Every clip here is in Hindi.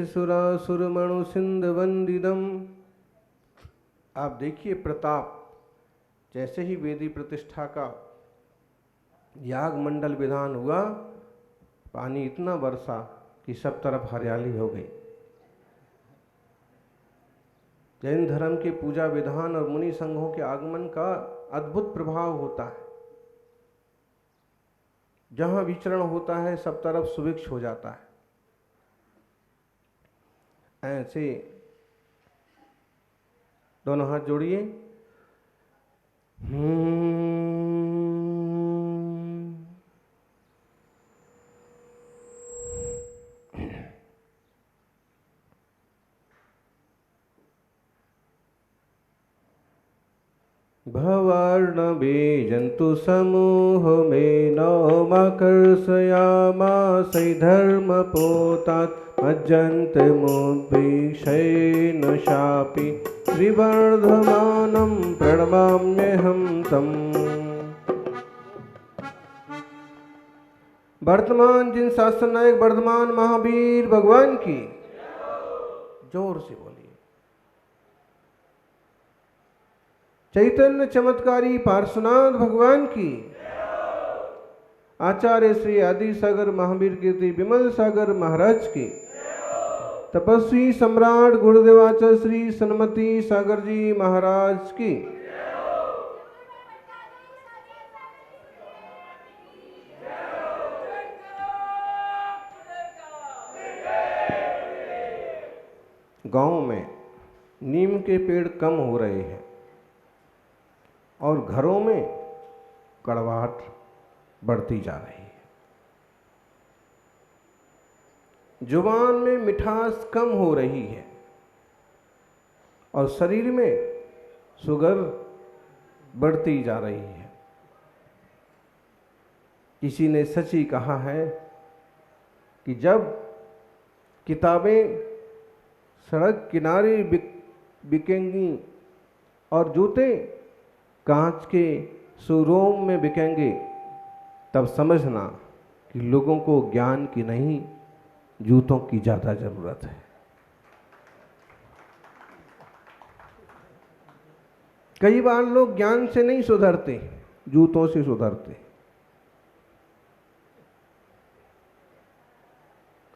सुरासुरमणु सिंध वंदिदम। आप देखिए प्रताप, जैसे ही वेदी प्रतिष्ठा का याग मंडल विधान हुआ, पानी इतना बरसा कि सब तरफ हरियाली हो गई। जैन धर्म के पूजा विधान और मुनि संघों के आगमन का अद्भुत प्रभाव होता है। जहां विचरण होता है सब तरफ सुभिक्ष हो जाता है। ऐसे दोनों हाथ जोड़िए। भवार्णवे जन्तु समूह में नौमाकर्षयामासै धर्मपोतात् मज्जन्तमुद्भिक्षेण शापि त्रिवर्धमानं प्रणमाम्यहं तम्। वर्तमान जिन शासन नायक वर्धमान महावीर भगवान की, जोर से बोलिए। चैतन्य चमत्कारी पार्श्वनाथ भगवान की, आचार्य श्री आदि सागर महावीर कीर्ति विमल सागर महाराज की, तपस्वी सम्राट गुरुदेवाचार्य श्री सन्मति सागर जी महाराज की, गांव में नीम के पेड़ कम हो रहे हैं और घरों में कड़वाहट बढ़ती जा रही है। जुबान में मिठास कम हो रही है और शरीर में शुगर बढ़ती जा रही है। किसी ने सच ही कहा है कि जब किताबें सड़क किनारे बिकेंगी और जूते कांच के शोरूम में बिकेंगे, तब समझना कि लोगों को ज्ञान की नहीं, जूतों की ज़्यादा ज़रूरत है। कई बार लोग ज्ञान से नहीं सुधरते, जूतों से सुधरते।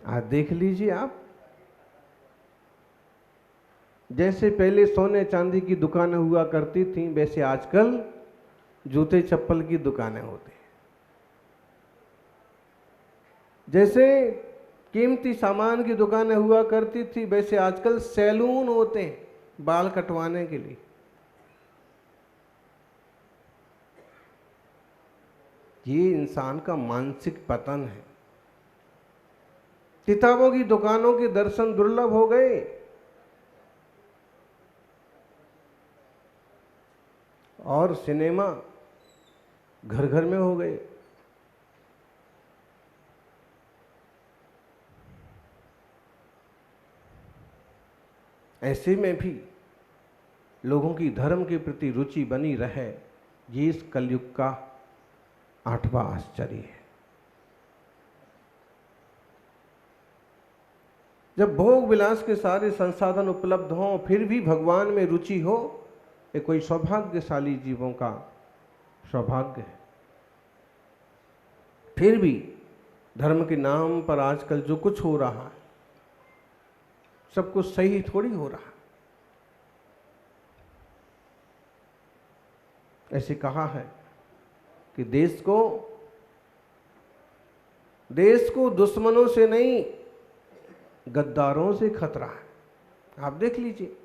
आज देख लीजिए आप, जैसे पहले सोने चांदी की दुकानें हुआ करती थीं, वैसे आजकल जूते चप्पल की दुकानें होती हैं। जैसे कीमती सामान की दुकानें हुआ करती थी, वैसे आजकल सैलून होते हैं बाल कटवाने के लिए। ये इंसान का मानसिक पतन है। किताबों की दुकानों के दर्शन दुर्लभ हो गए और सिनेमा घर घर में हो गए। ऐसे में भी लोगों की धर्म के प्रति रुचि बनी रहे, ये इस कलयुग का 8वां आश्चर्य है। जब भोग विलास के सारे संसाधन उपलब्ध हों, फिर भी भगवान में रुचि हो, ये कोई सौभाग्यशाली जीवों का सौभाग्य है। फिर भी धर्म के नाम पर आजकल जो कुछ हो रहा है, सब कुछ सही थोड़ी हो रहा है। ऐसे कहा है कि देश को दुश्मनों से नहीं, गद्दारों से खतरा है। आप देख लीजिए,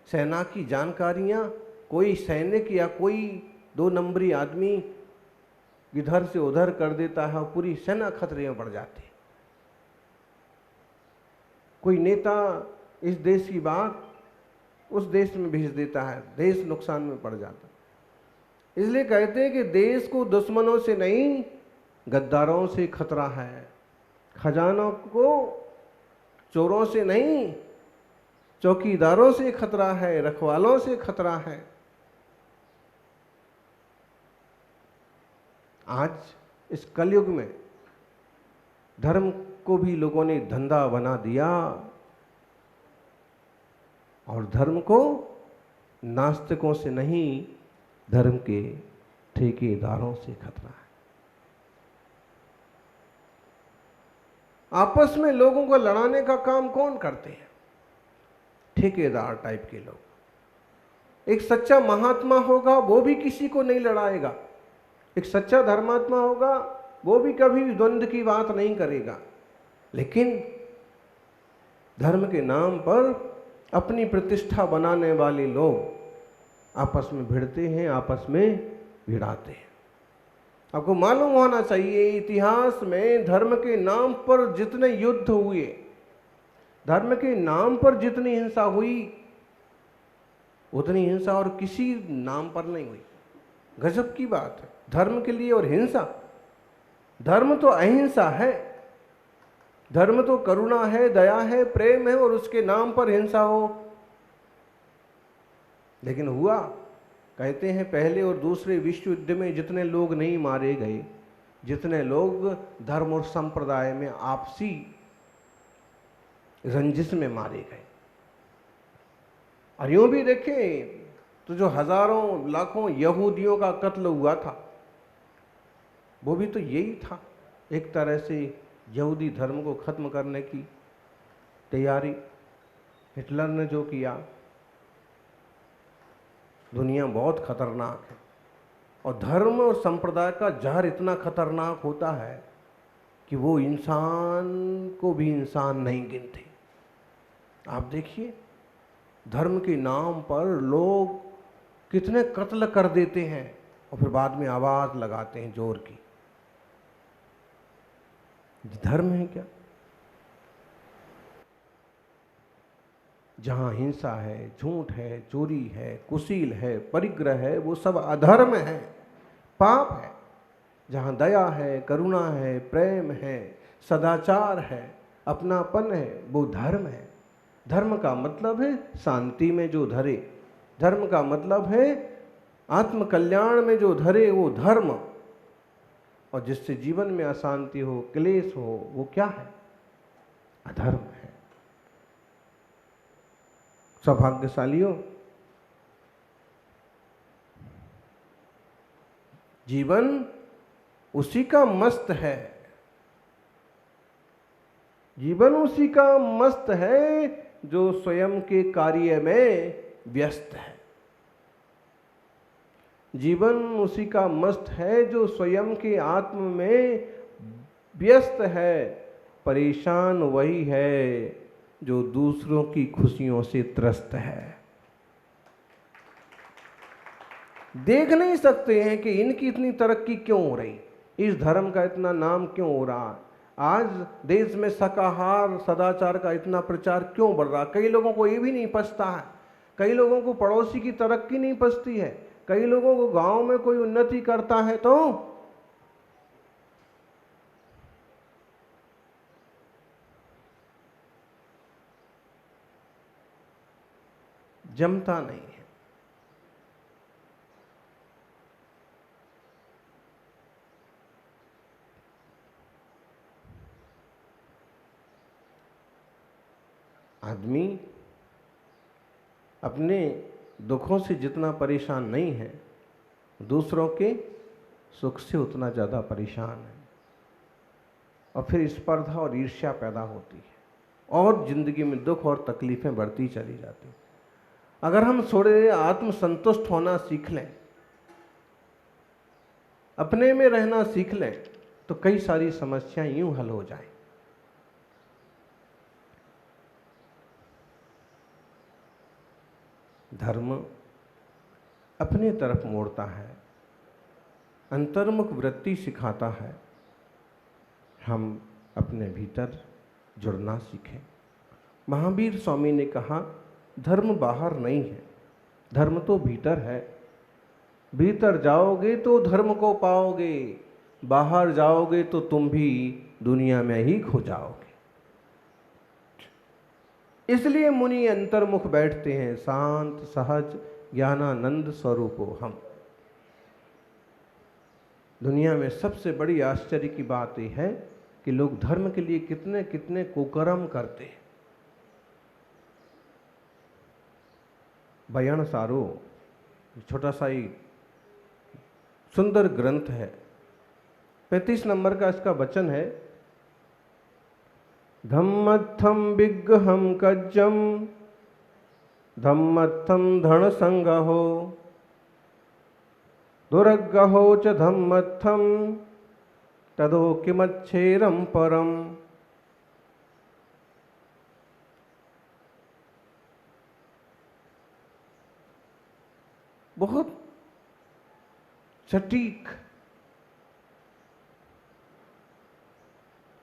सेना की जानकारियां कोई सैनिक या कोई 2 नंबरी आदमी इधर से उधर कर देता है और पूरी सेना खतरे में पड़ जाती है। कोई नेता इस देश की बात उस देश में भेज देता है, देश नुकसान में पड़ जाता है। इसलिए कहते हैं कि देश को दुश्मनों से नहीं, गद्दारों से खतरा है। खजानों को चोरों से नहीं, चौकीदारों से खतरा है, रखवालों से खतरा है। आज इस कलयुग में धर्म को भी लोगों ने धंधा बना दिया। और धर्म को नास्तिकों से नहीं, धर्म के ठेकेदारों से खतरा है। आपस में लोगों को लड़ाने का काम कौन करते हैं? ठेकेदार टाइप के लोग। एक सच्चा महात्मा होगा वो भी किसी को नहीं लड़ाएगा, एक सच्चा धर्मात्मा होगा वो भी कभी द्वंद्व की बात नहीं करेगा। लेकिन धर्म के नाम पर अपनी प्रतिष्ठा बनाने वाले लोग आपस में भिड़ते हैं, आपस में भिड़ाते हैं। आपको मालूम होना चाहिए, इतिहास में धर्म के नाम पर जितने युद्ध हुए, धर्म के नाम पर जितनी हिंसा हुई, उतनी हिंसा और किसी नाम पर नहीं हुई। गजब की बात है, धर्म के लिए और हिंसा। धर्म तो अहिंसा है, धर्म तो करुणा है, दया है, प्रेम है, और उसके नाम पर हिंसा हो। लेकिन हुआ, कहते हैं पहले और दूसरे विश्व युद्ध में जितने लोग नहीं मारे गए, जितने लोग धर्म और संप्रदाय में आपसी रंजिश में मारे गए। और यूं भी देखें तो जो हजारों लाखों यहूदियों का कत्ल हुआ था, वो भी तो यही था, एक तरह से यहूदी धर्म को खत्म करने की तैयारी। हिटलर ने जो किया, दुनिया बहुत खतरनाक है, और धर्म और संप्रदाय का जहर इतना खतरनाक होता है कि वो इंसान को भी इंसान नहीं गिनते। आप देखिए, धर्म के नाम पर लोग कितने कत्ल कर देते हैं और फिर बाद में आवाज लगाते हैं जोर की। धर्म है क्या? जहां हिंसा है, झूठ है, चोरी है, कुशील है, परिग्रह है, वो सब अधर्म है, पाप है। जहां दया है, करुणा है, प्रेम है, सदाचार है, अपनापन है, वो धर्म है। धर्म का मतलब है शांति में जो धरे, धर्म का मतलब है आत्म कल्याण में जो धरे, वो धर्म। और जिससे जीवन में अशांति हो, क्लेश हो, वो क्या है? अधर्म है। सौभाग्यशालियों, जीवन उसी का मस्त है, जीवन उसी का मस्त है जो स्वयं के कार्य में व्यस्त है। जीवन उसी का मस्त है जो स्वयं के आत्म में व्यस्त है। परेशान वही है जो दूसरों की खुशियों से त्रस्त है। देख नहीं सकते हैं कि इनकी इतनी तरक्की क्यों हो रही, इस धर्म का इतना नाम क्यों हो रहा, आज देश में शाकाहार सदाचार का इतना प्रचार क्यों बढ़ रहा। कई लोगों को ये भी नहीं पचता है, कई लोगों को पड़ोसी की तरक्की नहीं पचती है, कई लोगों को गांव में कोई उन्नति करता है तो जमता नहीं है। आदमी अपने दुखों से जितना परेशान नहीं है, दूसरों के सुख से उतना ज़्यादा परेशान है, और फिर स्पर्धा और ईर्ष्या पैदा होती है और जिंदगी में दुख और तकलीफें बढ़ती चली जाती। अगर हम थोड़े आत्मसंतुष्ट होना सीख लें, अपने में रहना सीख लें, तो कई सारी समस्याएं यूं हल हो जाएं। धर्म अपने तरफ मोड़ता है, अंतर्मुख वृत्ति सिखाता है। हम अपने भीतर जुड़ना सीखें। महावीर स्वामी ने कहा, धर्म बाहर नहीं है, धर्म तो भीतर है। भीतर जाओगे तो धर्म को पाओगे, बाहर जाओगे तो तुम भी दुनिया में ही खो जाओगे। इसलिए मुनि अंतर्मुख बैठते हैं, शांत सहज ज्ञानानंद स्वरूपो हम। दुनिया में सबसे बड़ी आश्चर्य की बात यह है कि लोग धर्म के लिए कितने कितने कुकर्म करते हैं। बयान सारो, छोटा सा ही सुंदर ग्रंथ है। 35 नंबर का इसका वचन है, धम्मत्थम विग्रहम कज्जम धम्मत्थम धन संगहो दुर्गहो च धम्मत्थम तदो किमच्छेरम परम। बहुत सटीक।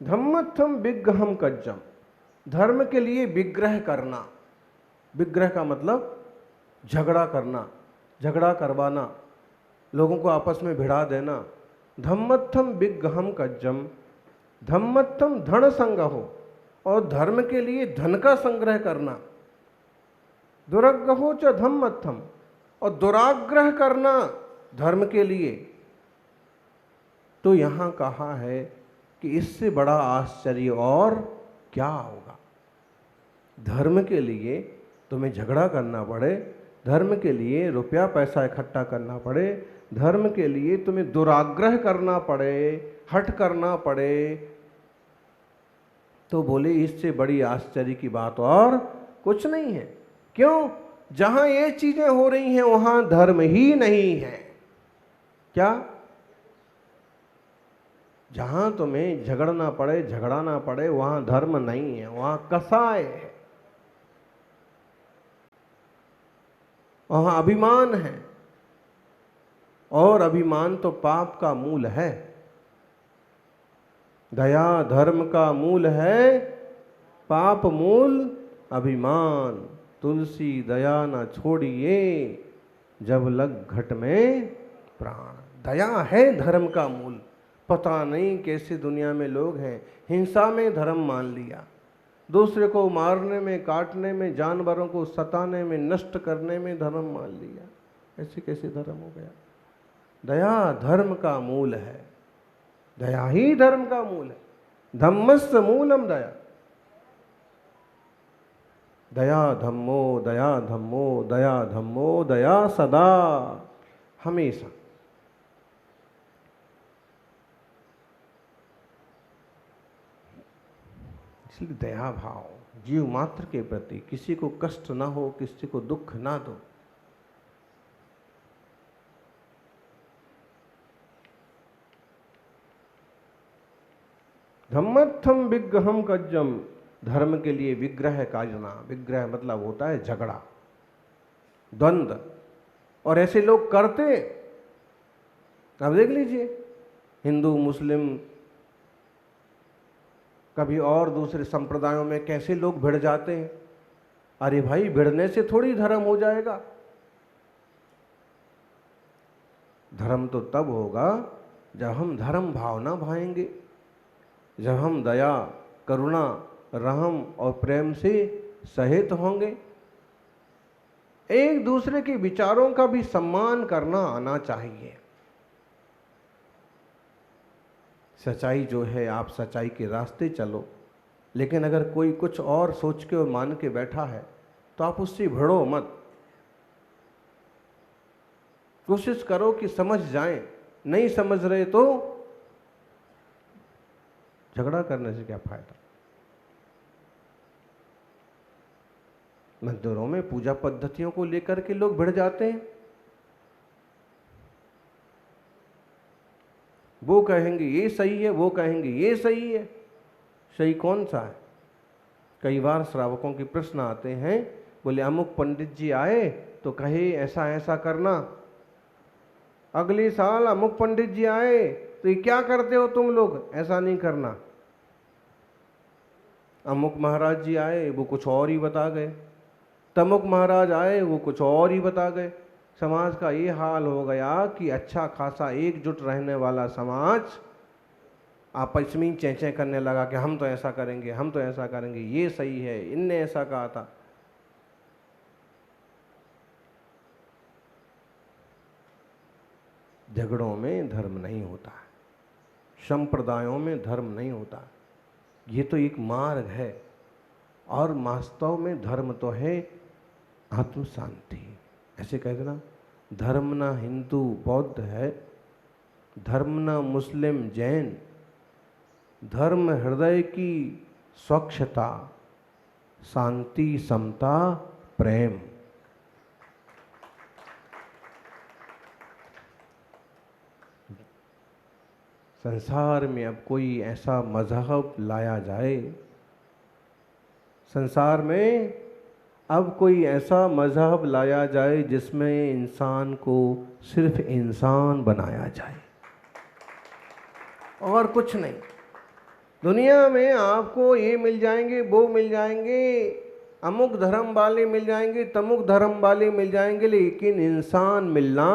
धम्मत्थम विग्रहम कज्जम, धर्म के लिए विग्रह करना। विग्रह का मतलब झगड़ा करना, झगड़ा करवाना, लोगों को आपस में भिड़ा देना। धम्मत्थम विग्रहम कज्जम, धम्मत्थम धन संगहो, और धर्म के लिए धन का संग्रह करना। दुराग्रहो च धम्मत्थम, और दुराग्रह करना धर्म के लिए। तो यहां कहा है कि इससे बड़ा आश्चर्य और क्या होगा। धर्म के लिए तुम्हें झगड़ा करना पड़े, धर्म के लिए रुपया पैसा इकट्ठा करना पड़े, धर्म के लिए तुम्हें दुराग्रह करना पड़े, हट करना पड़े, तो बोले इससे बड़ी आश्चर्य की बात और कुछ नहीं है। क्यों? जहां ये चीजें हो रही हैं वहां धर्म ही नहीं है। क्या? जहां तुम्हें झगड़ना पड़े, झगड़ाना पड़े, वहां धर्म नहीं है, वहां कसाय है, वहां अभिमान है, और अभिमान तो पाप का मूल है। दया धर्म का मूल है, पाप मूल अभिमान। तुलसी दया न छोड़िए जब लग घट में प्राण। दया है धर्म का मूल। पता नहीं कैसे दुनिया में लोग हैं, हिंसा में धर्म मान लिया, दूसरे को मारने में, काटने में, जानवरों को सताने में, नष्ट करने में धर्म मान लिया। ऐसे कैसे धर्म हो गया? दया धर्म का मूल है, दया ही धर्म का मूल है। धम्मस्य मूलम दया। दया धम्मो दया धम्मो दया धम्मो दया सदा, हमेशा। इसलिए दया भाव जीव मात्र के प्रति, किसी को कष्ट ना हो, किसी को दुख ना दो। धम्मत्थम विग्रहम कज्जम, धर्म के लिए विग्रह काजना। विग्रह मतलब होता है झगड़ा, द्वंद्व, और ऐसे लोग करते। अब देख लीजिए, हिंदू मुस्लिम, कभी और दूसरे संप्रदायों में कैसे लोग भिड़ जाते हैं। अरे भाई, भिड़ने से थोड़ी धर्म हो जाएगा। धर्म तो तब होगा जब हम धर्म भावना भाएंगे, जब हम दया, करुणा, रहम और प्रेम से सहित होंगे। एक दूसरे के विचारों का भी सम्मान करना आना चाहिए। सच्चाई जो है, आप सच्चाई के रास्ते चलो, लेकिन अगर कोई कुछ और सोच के और मान के बैठा है तो आप उससे भिड़ो मत। कोशिश करो कि समझ जाएं। नहीं समझ रहे तो झगड़ा करने से क्या फायदा। मंदिरों में पूजा पद्धतियों को लेकर के लोग भिड़ जाते हैं। वो कहेंगे ये सही है, वो कहेंगे ये सही है। सही कौन सा है? कई बार श्रावकों के प्रश्न आते हैं, बोले अमुक पंडित जी आए तो कहे ऐसा ऐसा करना, अगले साल अमुक पंडित जी आए तो ये क्या करते हो तुम लोग, ऐसा नहीं करना। अमुक महाराज जी आए, वो कुछ और ही बता गए। तमुक महाराज आए, वो कुछ और ही बता गए। समाज का ये हाल हो गया कि अच्छा खासा एकजुट रहने वाला समाज आपस में चेंचे करने लगा कि हम तो ऐसा करेंगे, हम तो ऐसा करेंगे, ये सही है, इनने ऐसा कहा था। झगड़ों में धर्म नहीं होता है, संप्रदायों में धर्म नहीं होता। ये तो एक मार्ग है, और वास्तव में धर्म तो है आत्म शांति। ऐसे कह देना, धर्म ना हिंदू बौद्ध है, धर्म ना मुस्लिम जैन, धर्म हृदय की स्वच्छता, शांति समता प्रेम। संसार में अब कोई ऐसा मजहब लाया जाए, संसार में अब कोई ऐसा मजहब लाया जाए जिसमें इंसान को सिर्फ इंसान बनाया जाए और कुछ नहीं। दुनिया में आपको ये मिल जाएंगे, वो मिल जाएंगे, अमुक धर्म वाले मिल जाएंगे, तमुक धर्म वाले मिल जाएंगे, लेकिन इंसान मिलना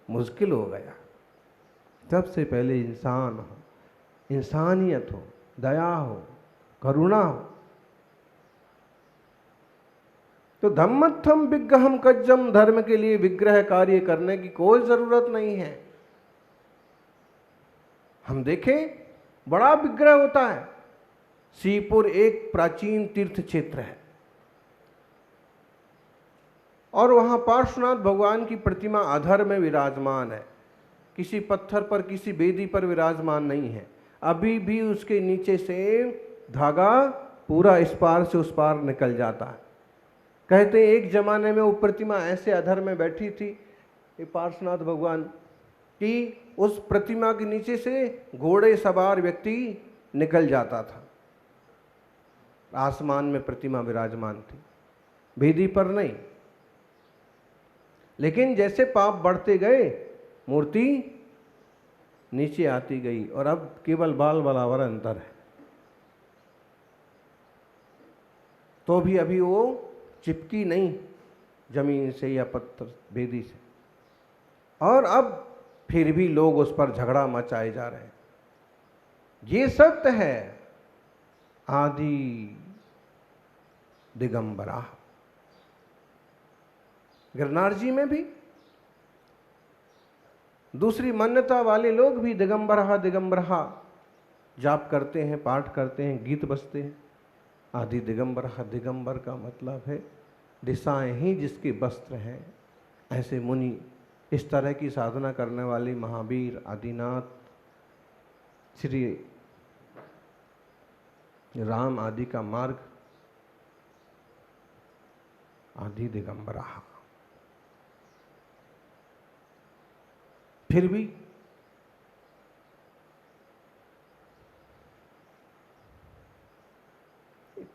मुश्किल हो गया। सबसे पहले इंसान हो, इंसानियत हो, दया हो, करुणा हो। तो धम्मत्थम विग्रहम कज्जम, धर्म के लिए विग्रह कार्य करने की कोई जरूरत नहीं है। हम देखें, बड़ा विग्रह होता है। श्रीपुर एक प्राचीन तीर्थ क्षेत्र है और वहां पार्श्वनाथ भगवान की प्रतिमा अधर में विराजमान है, किसी पत्थर पर, किसी वेदी पर विराजमान नहीं है। अभी भी उसके नीचे से धागा पूरा इस पार से उस पार निकल जाता है। कहते हैं एक जमाने में वो प्रतिमा ऐसे अधर में बैठी थी, ये पार्श्वनाथ भगवान की, उस प्रतिमा के नीचे से घोड़े सवार व्यक्ति निकल जाता था। आसमान में प्रतिमा विराजमान थी, वेदी पर नहीं। लेकिन जैसे पाप बढ़ते गए, मूर्ति नीचे आती गई और अब केवल बाल बराबर अंतर है। तो भी अभी वो चिपकी नहीं जमीन से या पत्थर वेदी से, और अब फिर भी लोग उस पर झगड़ा मचाए जा रहे हैं। ये सत्य है, आदि दिगंबरा। गिरनार जी में भी दूसरी मान्यता वाले लोग भी दिगंबरा दिगंबरा जाप करते हैं, पाठ करते हैं, गीत बजते हैं। आदि दिगंबरा, दिगंबर का मतलब है दिशाएं ही जिसके वस्त्र हैं। ऐसे मुनि, इस तरह की साधना करने वाले महावीर, आदिनाथ, श्री राम आदि का मार्ग आदि दिगंबरा। फिर भी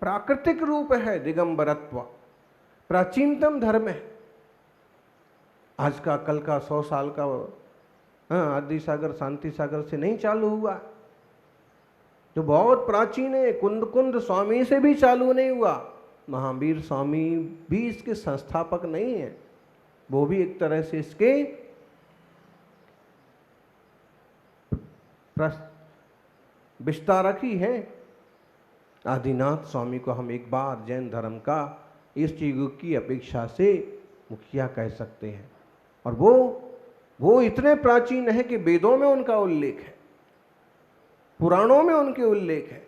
प्राकृतिक रूप है दिगंबरत्व, प्राचीनतम धर्म है। आज का, कल का, 100 साल का आदि सागर, शांति सागर से नहीं चालू हुआ, जो बहुत प्राचीन है। कुंद कुंद स्वामी से भी चालू नहीं हुआ। महावीर स्वामी भी इसके संस्थापक नहीं है, वो भी एक तरह से इसके विस्तारक ही है। आदिनाथ स्वामी को हम एक बार जैन धर्म का इस युग की अपेक्षा से मुखिया कह सकते हैं। और वो इतने प्राचीन है कि वेदों में उनका उल्लेख है, पुराणों में उनके उल्लेख है।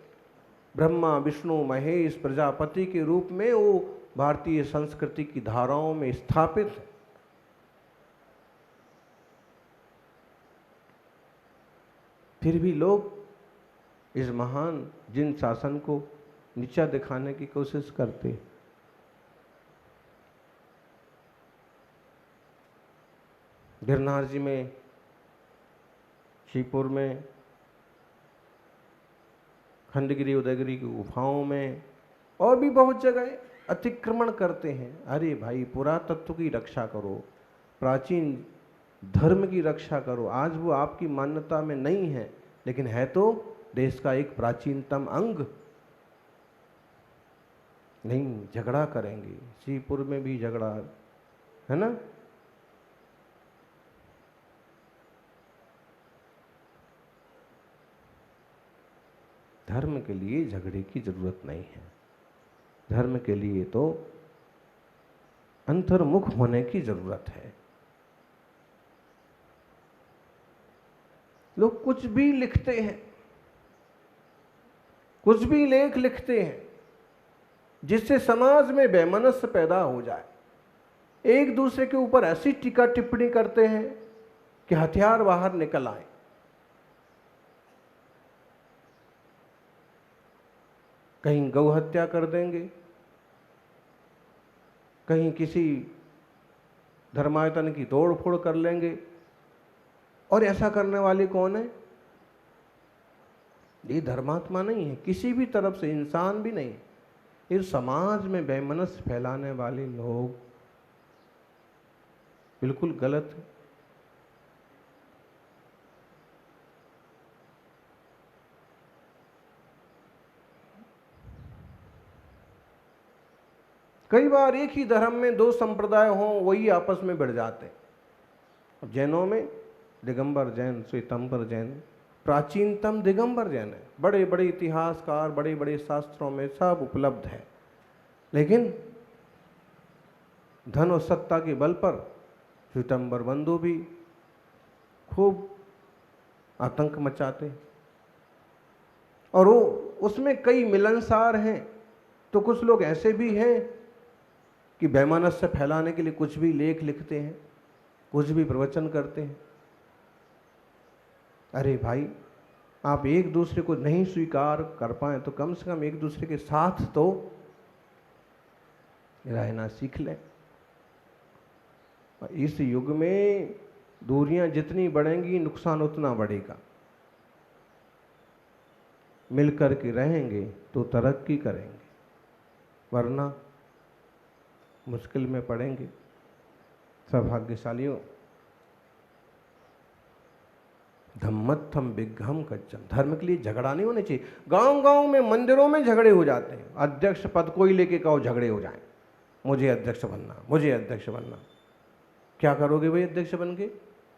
ब्रह्मा, विष्णु, महेश, प्रजापति के रूप में वो भारतीय संस्कृति की धाराओं में स्थापित है। फिर भी लोग इस महान जिन शासन को नीचा दिखाने की कोशिश करते। गिरनार जी में, श्रीपुर में, खंडगिरी उदयगिरी की गुफाओं में और भी बहुत जगह अतिक्रमण करते हैं। अरे भाई, पुरातत्व की रक्षा करो, प्राचीन धर्म की रक्षा करो। आज वो आपकी मान्यता में नहीं है, लेकिन है तो देश का एक प्राचीनतम अंग। नहीं, झगड़ा करेंगे। श्रीपुर में भी झगड़ा है ना। धर्म के लिए झगड़े की जरूरत नहीं है। धर्म के लिए तो अंतर्मुख होने की जरूरत है। लोग कुछ भी लिखते हैं, कुछ भी लेख लिखते हैं जिससे समाज में वैमनस्य पैदा हो जाए। एक दूसरे के ऊपर ऐसी टीका टिप्पणी करते हैं कि हथियार बाहर निकल आए। कहीं गौ हत्या कर देंगे, कहीं किसी धर्मायतन की तोड़ फोड़ कर लेंगे। और ऐसा करने वाले कौन है? ये धर्मात्मा नहीं है, किसी भी तरफ से इंसान भी नहीं है। इस समाज में वैमनस्य फैलाने वाले लोग बिल्कुल गलत है। कई बार एक ही धर्म में दो संप्रदाय हों, वही आपस में भिड़ जाते हैं। जैनों में दिगंबर जैन, श्वेतांबर जैन, प्राचीनतम दिगंबर जैन है। बड़े बड़े इतिहासकार, बड़े बड़े शास्त्रों में सब उपलब्ध है। लेकिन धन और सत्ता के बल पर श्वेतांबर बंधु भी खूब आतंक मचाते, और वो उसमें कई मिलनसार हैं। तो कुछ लोग ऐसे भी हैं कि वैमनस्य फैलाने के लिए कुछ भी लेख लिखते हैं, कुछ भी प्रवचन करते हैं। अरे भाई, आप एक दूसरे को नहीं स्वीकार कर पाए तो कम से कम एक दूसरे के साथ तो रहना सीख लें। इस युग में दूरियां जितनी बढ़ेंगी, नुकसान उतना बढ़ेगा। मिलकर के रहेंगे तो तरक्की करेंगे, वरना मुश्किल में पड़ेंगे। सौभाग्यशालियों, धम्मत्थम विग्घम कच्चम, धर्म के लिए झगड़ा नहीं होने चाहिए। गांव गांव में, मंदिरों में झगड़े हो जाते हैं। अध्यक्ष पद को ही लेके कहो झगड़े हो जाएं, मुझे अध्यक्ष बनना, मुझे अध्यक्ष बनना। क्या करोगे भाई अध्यक्ष बन के?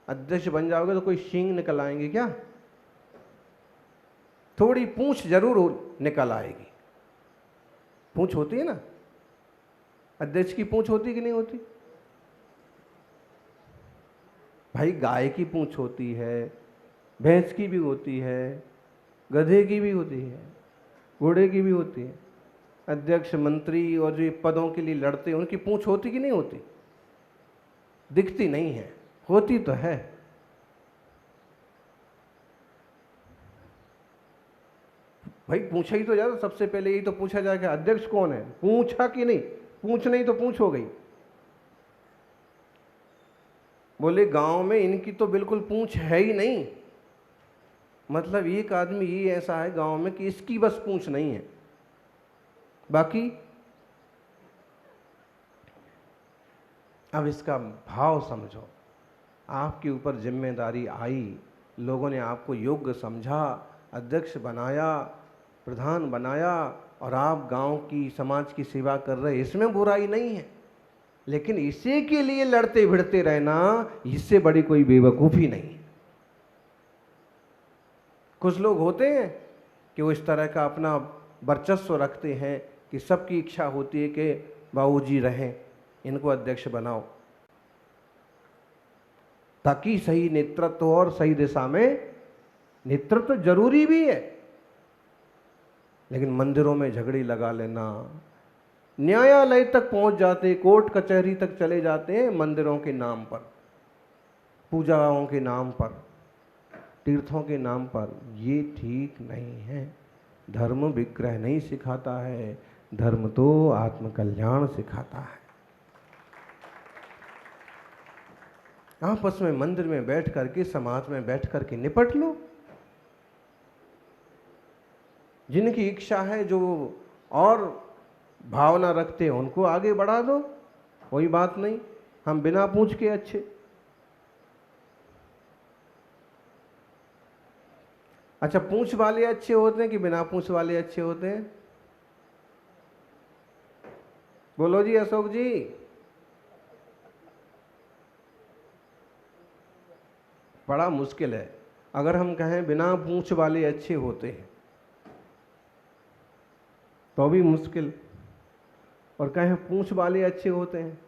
अध्यक्ष बन जाओगे तो कोई सींग निकल आएंगे क्या? थोड़ी पूंछ जरूर निकल आएगी। पूंछ होती है ना, अध्यक्ष की पूंछ होती कि नहीं होती? भाई गाय की पूंछ होती है, भैंस की भी होती है, गधे की भी होती है, घोड़े की भी होती है। अध्यक्ष, मंत्री और जो पदों के लिए लड़ते हैं, उनकी पूंछ होती कि नहीं होती? दिखती नहीं है, होती तो है। भाई पूछा ही तो जाता, सबसे पहले यही तो पूछा जाए कि अध्यक्ष कौन है, पूछा कि नहीं? पूछ नहीं तो पूछ हो गई। बोले गांव में इनकी तो बिल्कुल पूंछ है ही नहीं। मतलब एक आदमी ये ऐसा है गांव में कि इसकी बस पूंछ नहीं है, बाकी। अब इसका भाव समझो। आपके ऊपर जिम्मेदारी आई, लोगों ने आपको योग्य समझा, अध्यक्ष बनाया, प्रधान बनाया, और आप गांव की, समाज की सेवा कर रहे, इसमें बुराई नहीं है। लेकिन इसी के लिए लड़ते भिड़ते रहना, इससे बड़ी कोई बेवकूफ़ी नहीं है। कुछ लोग होते हैं कि वो इस तरह का अपना वर्चस्व रखते हैं कि सबकी इच्छा होती है कि बाबूजी रहें, इनको अध्यक्ष बनाओ, ताकि सही नेतृत्व और सही दिशा में नेतृत्व जरूरी भी है। लेकिन मंदिरों में झगड़ी लगा लेना, न्यायालय तक पहुंच जाते, कोर्ट कचहरी तक चले जाते हैं मंदिरों के नाम पर, पूजाओं के नाम पर, तीर्थों के नाम पर। ये ठीक नहीं है। धर्म विग्रह नहीं सिखाता है, धर्म तो आत्मकल्याण सिखाता है। आपस में मंदिर में बैठ करके, समाज में बैठ करके निपट लो। जिनकी इच्छा है, जो और भावना रखते हैं, उनको आगे बढ़ा दो, कोई बात नहीं। हम बिना पूछ के अच्छे। अच्छा, पूछ वाले अच्छे होते हैं कि बिना पूछ वाले अच्छे होते हैं? बोलो जी अशोक जी। बड़ा मुश्किल है। अगर हम कहें बिना पूछ वाले अच्छे होते हैं तो भी मुश्किल, और कहें पूछ वाले अच्छे होते हैं,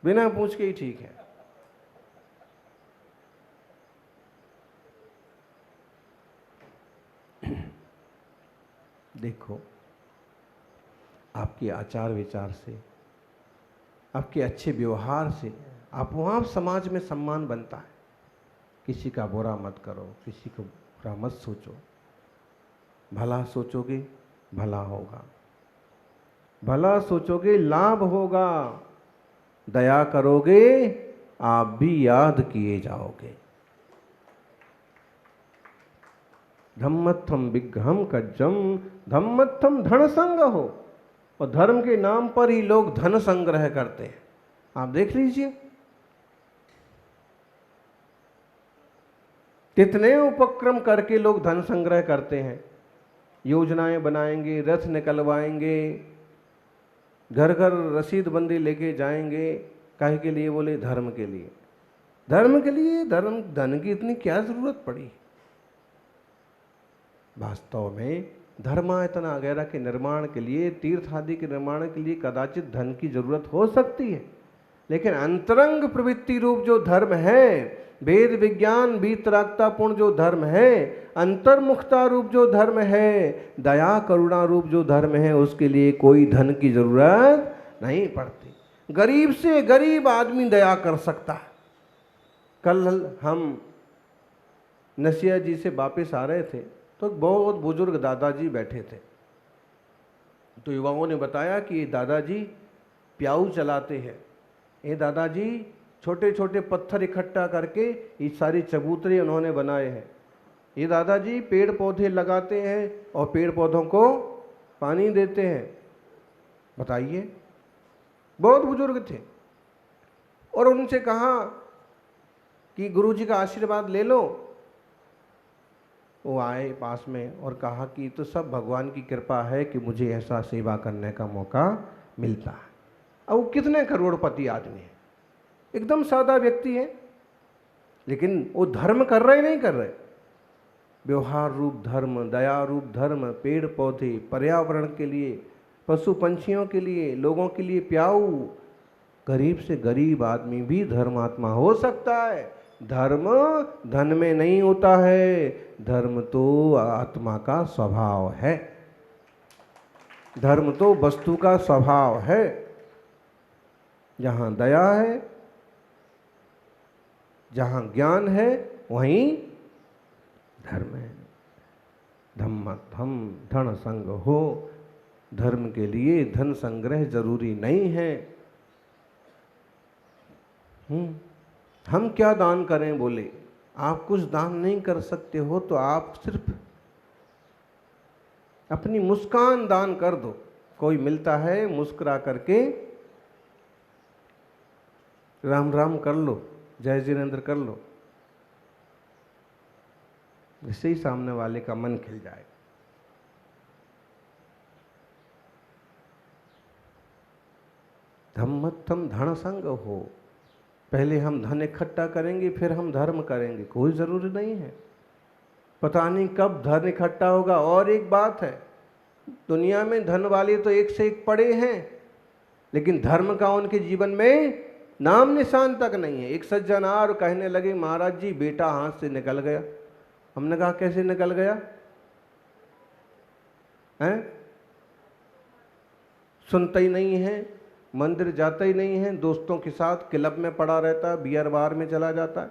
बिना पूछ के ही ठीक है। देखो, आपके आचार विचार से, आपके अच्छे व्यवहार से आप वहाँ समाज में सम्मान बनता है। किसी का बुरा मत करो, किसी को बुरा मत सोचो, भला सोचोगे भला होगा, भला सोचोगे लाभ होगा, दया करोगे आप भी याद किए जाओगे। धम्मत्थम विग्रहम कज्जम, धम्मत्थम धन संग हो। और धर्म के नाम पर ही लोग धन संग्रह करते हैं। आप देख लीजिए, कितने उपक्रम करके लोग धन संग्रह करते हैं। योजनाएं बनाएंगे, रथ निकलवाएंगे, घर घर रसीद बंदी लेके जाएंगे। काहे के लिए? बोले धर्म के लिए। धर्म के लिए धन की इतनी क्या जरूरत पड़ी? वास्तव में धर्मायतन वगैरह के निर्माण के लिए, तीर्थ आदि के निर्माण के लिए कदाचित धन की जरूरत हो सकती है, लेकिन अंतरंग प्रवृत्ति रूप जो धर्म है, वेद विज्ञान वीतरागतापूर्ण जो धर्म है, अंतर्मुखता रूप जो धर्म है, दया करुणा रूप जो धर्म है, उसके लिए कोई धन की जरूरत नहीं पड़ती। गरीब से गरीब आदमी दया कर सकता है। कल हम नसिया जी से वापस आ रहे थे तो बहुत बुजुर्ग दादाजी बैठे थे। तो युवाओं ने बताया कि ये दादाजी प्याऊ चलाते हैं। ये दादाजी छोटे छोटे पत्थर इकट्ठा करके ये सारी चबूतरे उन्होंने बनाए हैं। ये दादाजी पेड़ पौधे लगाते हैं और पेड़ पौधों को पानी देते हैं। बताइए, बहुत बुजुर्ग थे। और उनसे कहा कि गुरुजी का आशीर्वाद ले लो। वो आए पास में और कहा कि तो सब भगवान की कृपा है कि मुझे ऐसा सेवा करने का मौका मिलता है। अब वो कितने करोड़पति आदमी है, एकदम सादा व्यक्ति है, लेकिन वो धर्म कर रहे नहीं कर रहे। व्यवहार रूप धर्म, दया रूप धर्म, पेड़ पौधे, पर्यावरण के लिए, पशु पंछियों के लिए, लोगों के लिए प्याऊ। गरीब से गरीब आदमी भी धर्मात्मा हो सकता है। धर्म धन में नहीं होता है, धर्म तो आत्मा का स्वभाव है, धर्म तो वस्तु का स्वभाव है। जहाँ दया है, जहाँ ज्ञान है, वहीं धर्म है। धम्मत्थम धन संग हो। धर्म के लिए धन संग्रह जरूरी नहीं है। हम क्या दान करें? बोले आप कुछ दान नहीं कर सकते हो तो आप सिर्फ अपनी मुस्कान दान कर दो। कोई मिलता है, मुस्कुरा करके राम राम कर लो, जय जिनेंद्र कर लो, इससे ही सामने वाले का मन खिल जाएगा। धम्मत्थम धन संग हो। पहले हम धन इकट्ठा करेंगे, फिर हम धर्म करेंगे, कोई जरूरी नहीं है। पता नहीं कब धन इकट्ठा होगा। और एक बात है, दुनिया में धन वाले तो एक से एक पड़े हैं, लेकिन धर्म का उनके जीवन में नाम निशान तक नहीं है। एक सज्जनार कहने लगे महाराज जी बेटा हाथ से निकल गया। हमने कहा कैसे निकल गया है? सुनता ही नहीं है, मंदिर जाता ही नहीं है, दोस्तों के साथ क्लब में पड़ा रहता है, बियर बार में चला जाता है।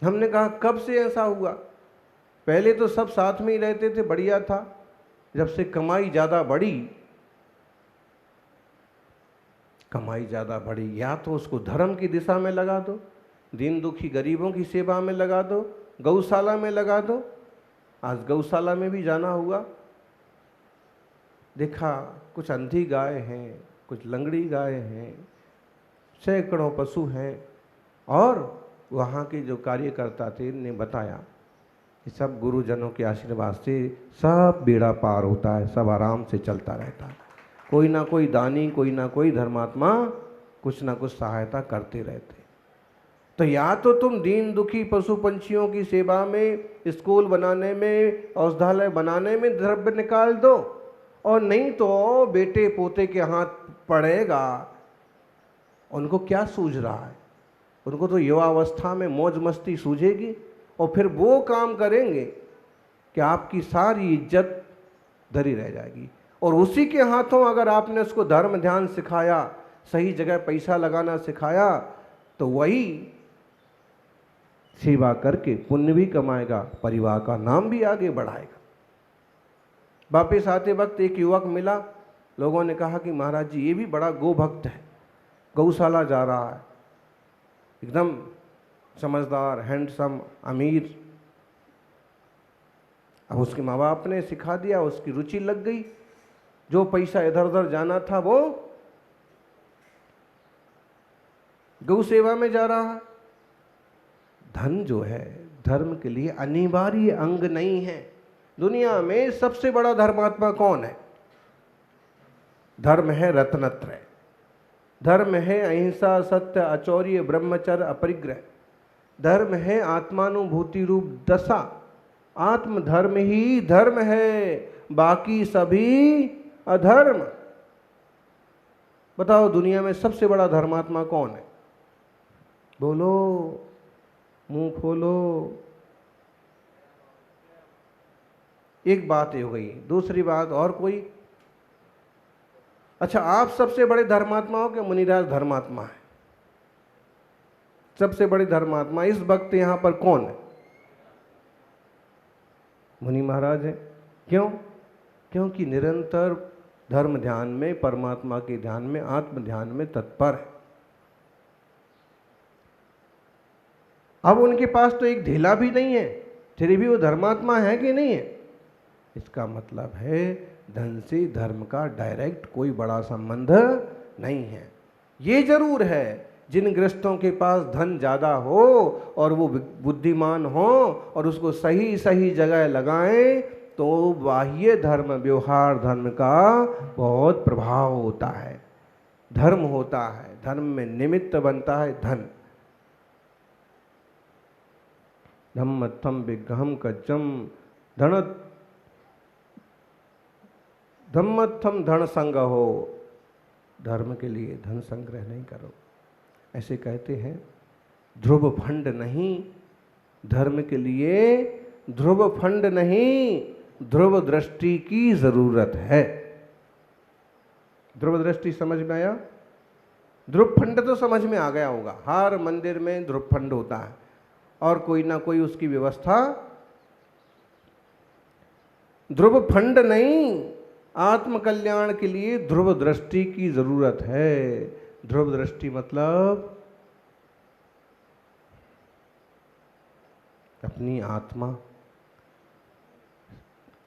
हमने कहा कब से ऐसा हुआ? पहले तो सब साथ में ही रहते थे, बढ़िया था। जब से कमाई ज़्यादा बढ़ी, कमाई ज़्यादा बढ़ी, या तो उसको धर्म की दिशा में लगा दो, दीन दुखी गरीबों की सेवा में लगा दो, गौशाला में लगा दो। आज गौशाला में भी जाना हुआ, देखा कुछ अंधी गाय हैं, कुछ लंगड़ी गाय हैं, सैकड़ों पशु हैं। और वहाँ के जो कार्यकर्ता थे ने बताया कि सब गुरुजनों के आशीर्वाद से सब बेड़ा पार होता है, सब आराम से चलता रहता है। कोई ना कोई दानी, कोई ना कोई धर्मात्मा कुछ ना कुछ सहायता करते रहते। तो या तो तुम दीन दुखी पशु पंछियों की सेवा में, स्कूल बनाने में, औषधालय बनाने में द्रव्य निकाल दो, और नहीं तो बेटे पोते के हाथ पड़ेगा। उनको क्या सूझ रहा है? उनको तो युवावस्था में मौज मस्ती सूझेगी और फिर वो काम करेंगे कि आपकी सारी इज्जत धरी रह जाएगी। और उसी के हाथों अगर आपने उसको धर्म ध्यान सिखाया, सही जगह पैसा लगाना सिखाया, तो वही सेवा करके पुण्य भी कमाएगा, परिवार का नाम भी आगे बढ़ाएगा। वापिस आते वक्त एक युवक मिला, लोगों ने कहा कि महाराज जी ये भी बड़ा गो भक्त है, गौशाला जा रहा है, एकदम समझदार, हैंडसम, अमीर। अब उसके माँ बाप ने सिखा दिया, उसकी रुचि लग गई, जो पैसा इधर उधर जाना था वो गौ सेवा में जा रहा है। धन जो है धर्म के लिए अनिवार्य अंग नहीं है। दुनिया में सबसे बड़ा धर्मात्मा कौन है? धर्म है रत्नत्रय, धर्म है अहिंसा, सत्य, अचौर्य, ब्रह्मचर्य, अपरिग्रह, धर्म है आत्मानुभूति रूप दशा। आत्मधर्म ही धर्म है, बाकी सभी अधर्म। बताओ दुनिया में सबसे बड़ा धर्मात्मा कौन है? बोलो, मुंह खोलो। एक बात ये हो गई, दूसरी बात और कोई? अच्छा, आप सबसे बड़े धर्मात्मा हो कि मुनिराज धर्मात्मा है? सबसे बड़े धर्मात्मा इस वक्त यहां पर कौन है? मुनि महाराज है। क्यों? क्योंकि निरंतर धर्म ध्यान में, परमात्मा के ध्यान में, आत्म ध्यान में तत्पर है। अब उनके पास तो एक ढीला भी नहीं है, फिर भी वो धर्मात्मा है कि नहीं है? इसका मतलब है धन से धर्म का डायरेक्ट कोई बड़ा संबंध नहीं है। ये जरूर है, जिन गृहस्थों के पास धन ज़्यादा हो और वो बुद्धिमान हो और उसको सही सही जगह लगाएं, तो बाह्य धर्म, व्यवहार धर्म का बहुत प्रभाव होता है, धर्म होता है, धर्म में निमित्त बनता है धन। धम्मत्थम विग्रहम कच्चम धन, धम्मत्थम धन संग हो। धर्म के लिए धन संग्रह नहीं करो, ऐसे कहते हैं। ध्रुव फंड नहीं, धर्म के लिए ध्रुव फंड नहीं, ध्रुव दृष्टि की जरूरत है। ध्रुव दृष्टि समझ में आया? ध्रुव फंड तो समझ में आ गया होगा, हर मंदिर में ध्रुव फंड होता है और कोई ना कोई उसकी व्यवस्था। ध्रुव फंड नहीं, आत्म कल्याण के लिए ध्रुव दृष्टि की जरूरत है। ध्रुव दृष्टि मतलब अपनी आत्मा।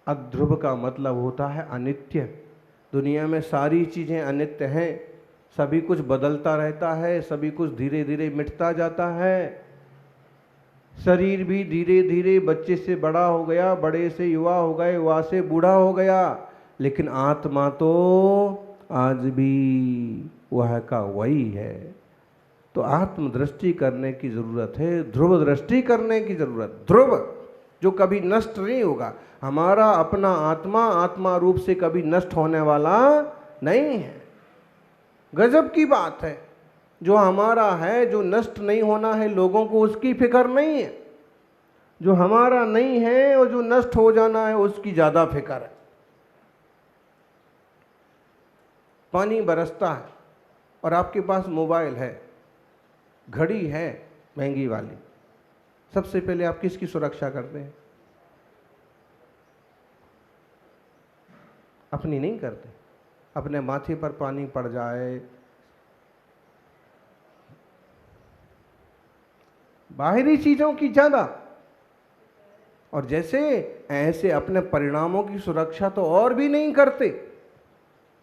अध्रुव का मतलब होता है अनित्य। दुनिया में सारी चीजें अनित्य हैं, सभी कुछ बदलता रहता है, सभी कुछ धीरे धीरे मिटता जाता है। शरीर भी धीरे धीरे बच्चे से बड़ा हो गया, बड़े से युवा हो गए, युवा से बूढ़ा हो गया, लेकिन आत्मा तो आज भी वह का वही है। तो आत्म दृष्टि करने की जरूरत है, ध्रुव दृष्टि करने की जरूरत। ध्रुव जो कभी नष्ट नहीं होगा। हमारा अपना आत्मा आत्मा रूप से कभी नष्ट होने वाला नहीं है। गजब की बात है, जो हमारा है, जो नष्ट नहीं होना है, लोगों को उसकी फिक्र नहीं है। जो हमारा नहीं है और जो नष्ट हो जाना है, उसकी ज्यादा फिक्र है। पानी बरसता है और आपके पास मोबाइल है, घड़ी है महंगी वाली, सबसे पहले आप किसकी सुरक्षा करते हैं? अपनी नहीं करते। अपने माथे पर पानी पड़ जाए, बाहरी चीजों की ज्यादा, और जैसे ऐसे अपने परिणामों की सुरक्षा तो और भी नहीं करते।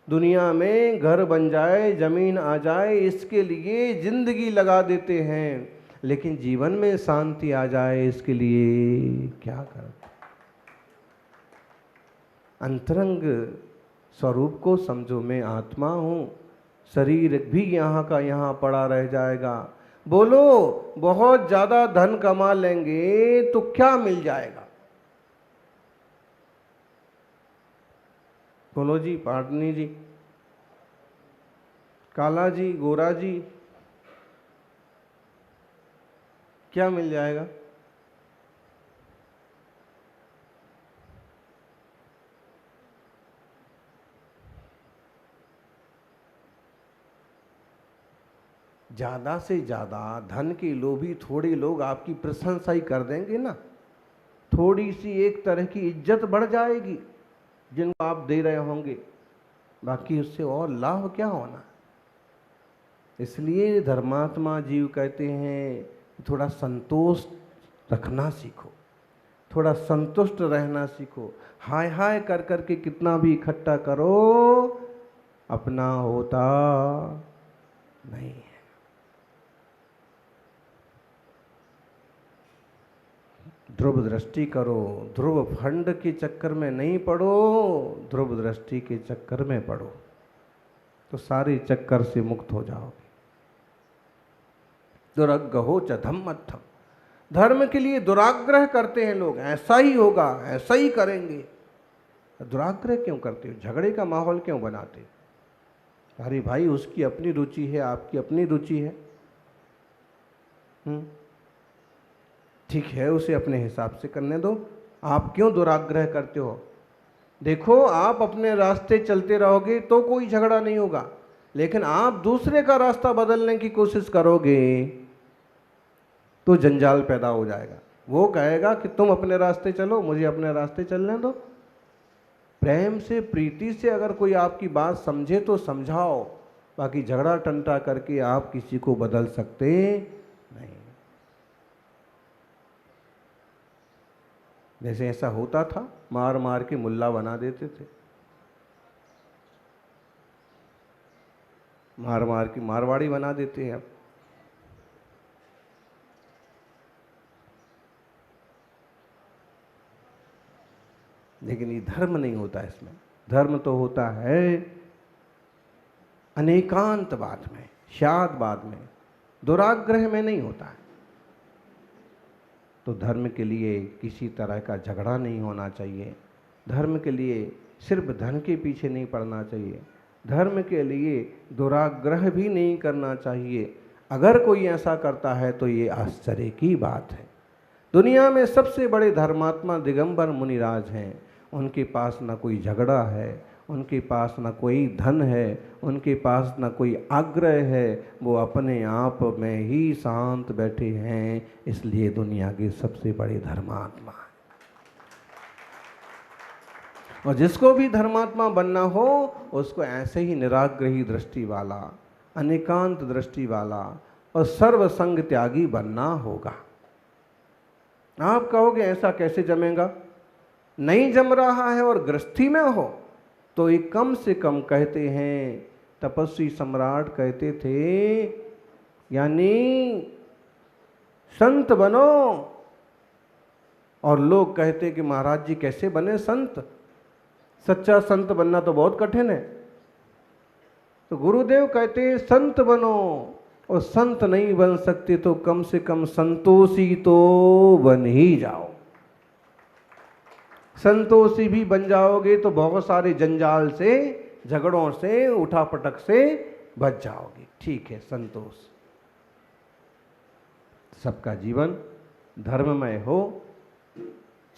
दुनिया में घर बन जाए, जमीन आ जाए, इसके लिए जिंदगी लगा देते हैं, लेकिन जीवन में शांति आ जाए इसके लिए क्या करते? अंतरंग स्वरूप को समझो, मैं आत्मा हूं, शरीर भी यहाँ का यहाँ पड़ा रह जाएगा। बोलो, बहुत ज्यादा धन कमा लेंगे तो क्या मिल जाएगा? बोलो जी, पाटनी जी, काला जी, गोरा जी, क्या मिल जाएगा? ज़्यादा से ज़्यादा धन के लोभी थोड़े लोग आपकी प्रशंसा ही कर देंगे ना, थोड़ी सी एक तरह की इज्जत बढ़ जाएगी जिनको आप दे रहे होंगे, बाकी उससे और लाभ क्या होना। इसलिए धर्मात्मा जीव कहते हैं थोड़ा संतोष रखना सीखो, थोड़ा संतुष्ट रहना सीखो। हाय हाय कर कर के कितना भी इकट्ठा करो, अपना होता नहीं है। ध्रुव दृष्टि करो, ध्रुव फंड के चक्कर में नहीं पड़ो, ध्रुव दृष्टि के चक्कर में पड़ो तो सारे चक्कर से मुक्त हो जाओगे। दुरग्रहो च धम्मत्थम, धर्म के लिए दुराग्रह करते हैं लोग, ऐसा ही होगा, ऐसा ही करेंगे। दुराग्रह क्यों करते हो, झगड़े का माहौल क्यों बनाते हो? अरे भाई उसकी अपनी रुचि है, आपकी अपनी रुचि है, ठीक है, उसे अपने हिसाब से करने दो, आप क्यों दुराग्रह करते हो? देखो आप अपने रास्ते चलते रहोगे तो कोई झगड़ा नहीं होगा, लेकिन आप दूसरे का रास्ता बदलने की कोशिश करोगे तो जंजाल पैदा हो जाएगा। वो कहेगा कि तुम अपने रास्ते चलो, मुझे अपने रास्ते चलने दो। प्रेम से, प्रीति से अगर कोई आपकी बात समझे तो समझाओ, बाकी झगड़ा टंटा करके आप किसी को बदल सकते नहीं। जैसे ऐसा होता था, मार मार के मुल्ला बना देते थे, मार मार के मारवाड़ी बना देते हैं अब। लेकिन ये धर्म नहीं होता इसमें। धर्म तो होता है अनेकांतवाद में, शादवाद में, दुराग्रह में नहीं होता है। तो धर्म के लिए किसी तरह का झगड़ा नहीं होना चाहिए, धर्म के लिए सिर्फ धन के पीछे नहीं पड़ना चाहिए, धर्म के लिए दुराग्रह भी नहीं करना चाहिए। अगर कोई ऐसा करता है तो ये आश्चर्य की बात है। दुनिया में सबसे बड़े धर्मात्मा दिगंबर मुनिराज हैं, उनके पास ना कोई झगड़ा है, उनके पास ना कोई धन है, उनके पास ना कोई आग्रह है, वो अपने आप में ही शांत बैठे हैं, इसलिए दुनिया के सबसे बड़े धर्मात्मा हैं। और जिसको भी धर्मात्मा बनना हो उसको ऐसे ही निराग्रही दृष्टि वाला, अनेकांत दृष्टि वाला और सर्वसंग त्यागी बनना होगा। आप कहोगे ऐसा कैसे जमेगा? नहीं जम रहा है और गृहस्थी में हो तो एक कम से कम कहते हैं, तपस्वी सम्राट कहते थे, यानी संत बनो। और लोग कहते कि महाराज जी कैसे बने संत, सच्चा संत बनना तो बहुत कठिन है। तो गुरुदेव कहते हैं संत बनो, और संत नहीं बन सकते तो कम से कम संतोषी तो बन ही जाओ। संतोषी भी बन जाओगे तो बहुत सारे जंजाल से, झगड़ों से, उठापटक से बच जाओगे। ठीक है, संतोष। सबका जीवन धर्ममय हो,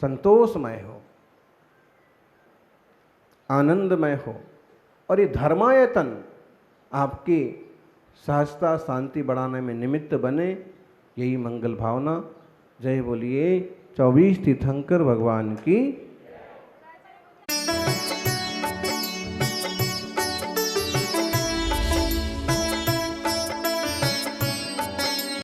संतोषमय हो, आनंदमय हो, और ये धर्मायतन आपके सहजता शांति बढ़ाने में निमित्त बने, यही मंगल भावना। जय बोलिए 24 तीर्थंकर भगवान की।